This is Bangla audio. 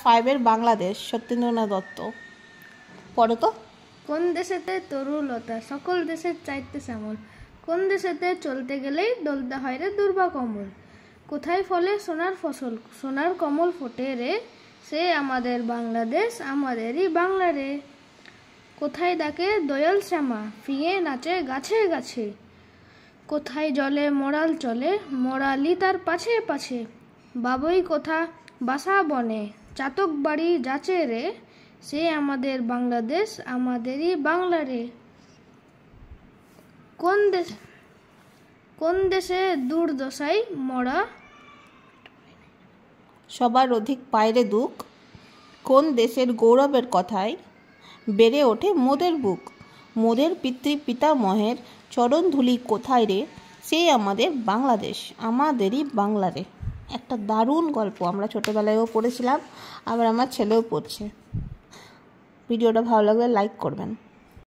5-এর বাংলাদেশ, সত্যেন্দ্রনাথ দত্ত। পড়ো তো। কোন দেশেতে তরুলতা সকল দেশের চাইতে শ্যামল, কোন দেশেতে চলতে গেলেই দলতে হয় রে দুর্বা কমল, কোথায় ফলে সোনার ফসল সোনার কমল ফোটে রে, সে আমাদের বাংলাদেশ আমাদেরই বাংলা রে, কোথায় ডাকে দয়াল শ্যামা ফিঙে নাচে গাছে গাছে, কোথায় জলে মরাল চলে মরালি তার পাছে পাছে, বাবুই কোথা বাসা বনে চাতক বাড়ি যাচে রে, সে আমাদের বাংলাদেশ আমাদেরই বাংলা রে, কোন দেশে দুর্দশায় মরা সবার অধিক পায়রে দুঃখ, কোন দেশের গৌরবের কথায় বেড়ে ওঠে মোদের বুক, মোদের পিতামহের চরণ ধুলি কোথায় রে, সে আমাদের বাংলাদেশ আমাদেরই বাংলা রে। একটা দারুণ গল্প, আমরা ছোটোবেলায়ও পড়েছিলাম, আবার আমার ছেলেও পড়ছে। ভিডিওটা ভালো লাগলে লাইক করবেন।